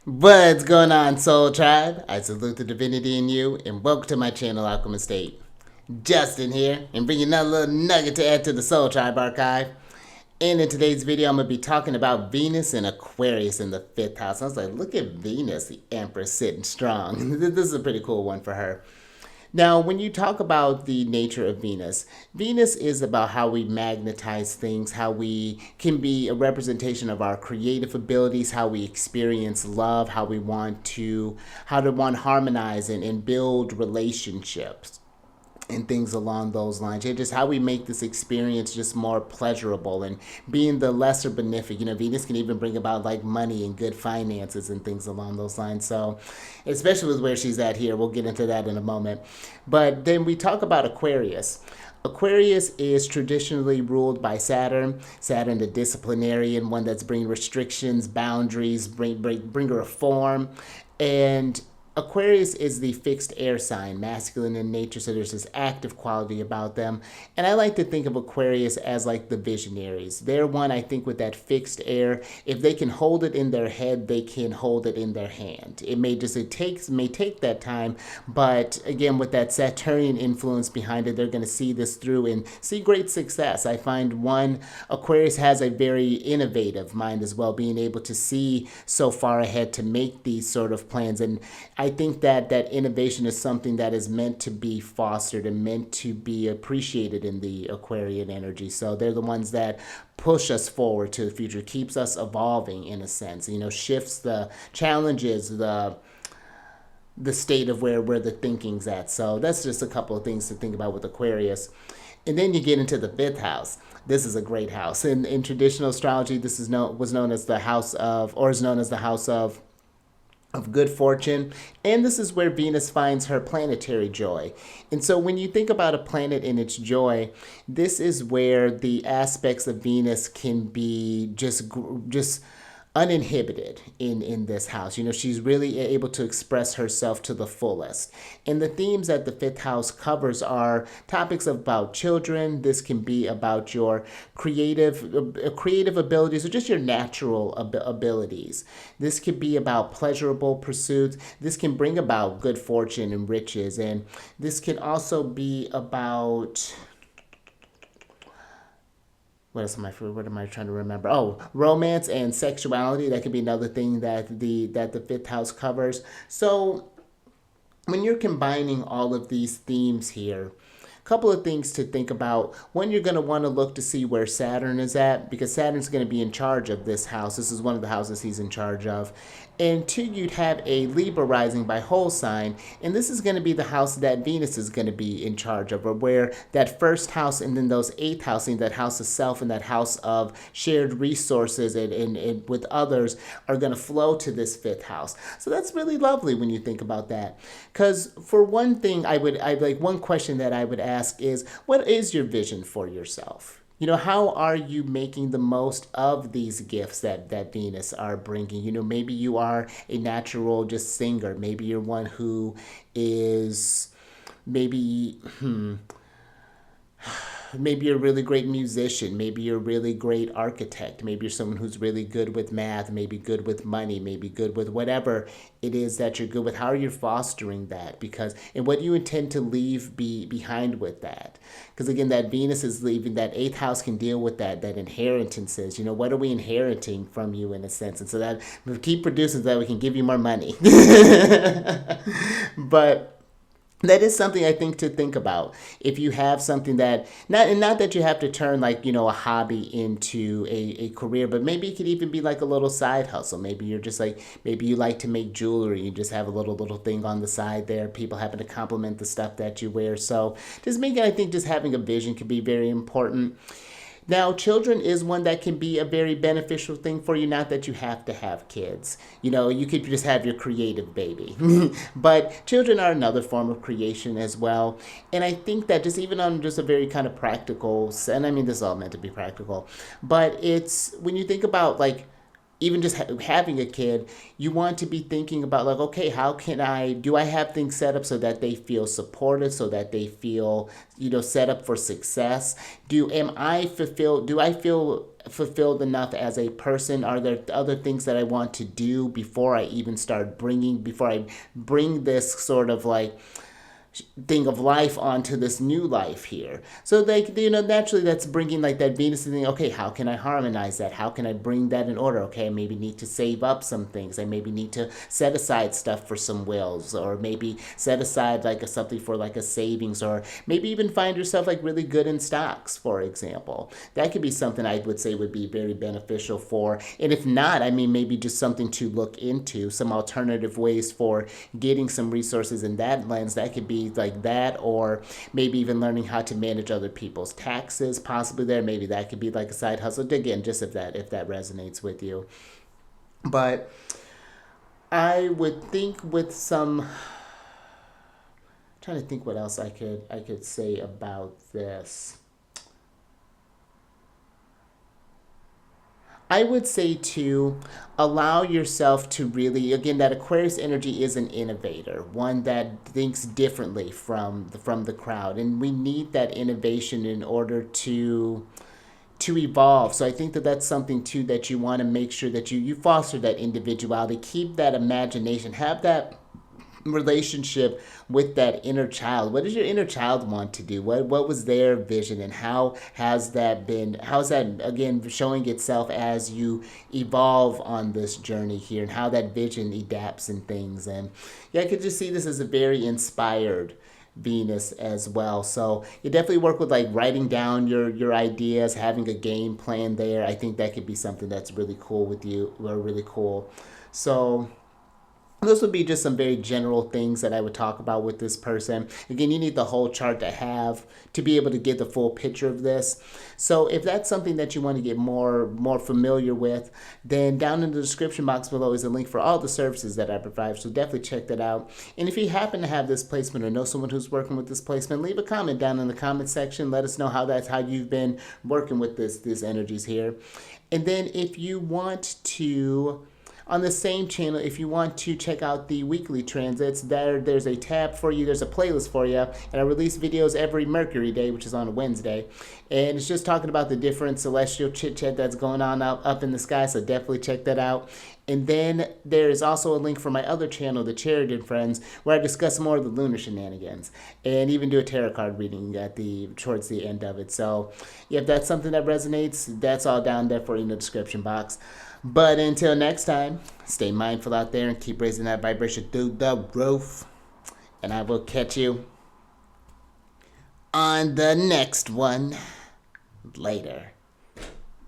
What's going on, Soul Tribe? I salute the divinity in you, and welcome to my channel, Alchemist. Justin here, and bringing another little nugget to add to the Soul Tribe archive. And in today's video, I'm going to be talking about Venus and Aquarius in the 5th house. I was like, look at Venus, the Empress, sitting strong. This is a pretty cool one for her. Now, when you talk about the nature of Venus, Venus is about how we magnetize things, how we can be a representation of our creative abilities, how we experience love, how to want to harmonize and build relationships and things along those lines. It's just how we make this experience just more pleasurable and being the lesser benefic. Venus can even bring about like money and good finances and things along those lines. So, especially with where she's at here, we'll get into that in a moment. But then we talk about Aquarius. Aquarius is traditionally ruled by Saturn. Saturn, the disciplinarian, one that's bringing restrictions, boundaries, bring reform. And Aquarius is the fixed air sign, masculine in nature, so there's this active quality about them. And I like to think of Aquarius as like the visionaries. They're one, I think, with that fixed air. If they can hold it in their head, they can hold it in their hand. May take that time, but again, with that Saturnian influence behind it, they're going to see this through and see great success. I find Aquarius has a very innovative mind as well, being able to see so far ahead to make these sort of plans. And I think that innovation is something that is meant to be fostered and meant to be appreciated in the Aquarian energy. So they're the ones that push us forward to the future, keeps us evolving in a sense, shifts the challenges, the state of where the thinking's at. So that's just a couple of things to think about with Aquarius. And then you get into the 5th house. This is a great house. In traditional astrology, this was known as the house of, or is known as the house of good fortune, and this is where Venus finds her planetary joy. And so when you think about a planet in its joy, this is where the aspects of Venus can be just uninhibited in this house. She's really able to express herself to the fullest. And the themes that the 5th house covers are topics about children. This can be about your creative abilities or just your natural abilities. This could be about pleasurable pursuits. This can bring about good fortune and riches. And this can also be about, what am I trying to remember? Oh, romance and sexuality. That could be another thing that the 5th house covers. So when you're combining all of these themes here, a couple of things to think about. One, you're going to want to look to see where Saturn is at, because Saturn's going to be in charge of this house. This is one of the houses he's in charge of. And two, you'd have a Libra rising by whole sign, and this is going to be the house that Venus is going to be in charge of, or where that first house and then those 8th housing, that house of self and that house of shared resources and with others, are going to flow to this 5th house. So that's really lovely when you think about that. Because for one thing, one question that I would ask is, what is your vision for yourself? How are you making the most of these gifts that Venus are bringing? Maybe you are a natural just singer. Maybe you're one who is maybe maybe you're a really great musician. Maybe you're a really great architect. Maybe you're someone who's really good with math, maybe good with money, maybe good with whatever it is that you're good with. How are you fostering that? And what do you intend to leave behind with that? Because again, that Venus is leaving, that 8th house can deal with that inheritances. What are we inheriting from you in a sense? And so that we keep producing so that we can give you more money. But that is something I think to think about. If you have something that, not that you have to turn a hobby into a career, but maybe it could even be like a little side hustle. Maybe you're just maybe you like to make jewelry. You just have a little thing on the side there. People happen to compliment the stuff that you wear. So I think just having a vision could be very important. Now, children is one that can be a very beneficial thing for you. Not that you have to have kids. You could just have your creative baby. But children are another form of creation as well. And I think that just even on just a very kind of practical, and I mean, this is all meant to be practical, but it's when you think about even just having a kid, you want to be thinking about okay, do I have things set up so that they feel supported, so that they feel, set up for success? Do I feel fulfilled enough as a person? Are there other things that I want to do before before I bring this sort of like thing of life onto this new life here? So like, naturally that's bringing like that Venus thing. Okay, how can I harmonize that? How can I bring that in order? Okay, I maybe need to save up some things. I maybe need to set aside stuff for some wills, or maybe set aside like something for like a savings, or maybe even find yourself like really good in stocks, for example. That could be something I would say would be very beneficial for. And if not, I mean, maybe just something to look into, some alternative ways for getting some resources in that lens. That could be like that, or maybe even learning how to manage other people's taxes, possibly there. Maybe that could be like a side hustle. Again, just if that resonates with you. But I would think with some, trying to think what else I could say about this. I would say to allow yourself to really, again, that Aquarius energy is an innovator, one that thinks differently from the crowd, and we need that innovation in order to evolve. So I think that that's something too that you want to make sure that you foster that individuality, keep that imagination, have that relationship with that inner child. What does your inner child want to do? What was their vision, and how's that again showing itself as you evolve on this journey here, and how that vision adapts and things. And yeah, I could just see this as a very inspired Venus as well. So you definitely work with like writing down your ideas, having a game plan there. I think that could be something that's really cool with you, or really cool. So those would be just some very general things that I would talk about with this person. Again, you need the whole chart to be able to get the full picture of this. So if that's something that you want to get more familiar with, then down in the description box below is a link for all the services that I provide. So definitely check that out. And if you happen to have this placement or know someone who's working with this placement, leave a comment down in the comment section. Let us know how you've been working with these energies here. And then if you want to, on the same channel, if you want to check out the weekly transits, there's a tab for you, there's a playlist for you, and I release videos every Mercury day, which is on a Wednesday, and it's just talking about the different celestial chit-chat that's going on up in the sky, so definitely check that out. And then there is also a link for my other channel, the Charity Friends, where I discuss more of the lunar shenanigans, and even do a tarot card reading towards the end of it. So yeah, if that's something that resonates, that's all down there for you in the description box. But until next time, stay mindful out there and keep raising that vibration through the roof. And I will catch you on the next one later.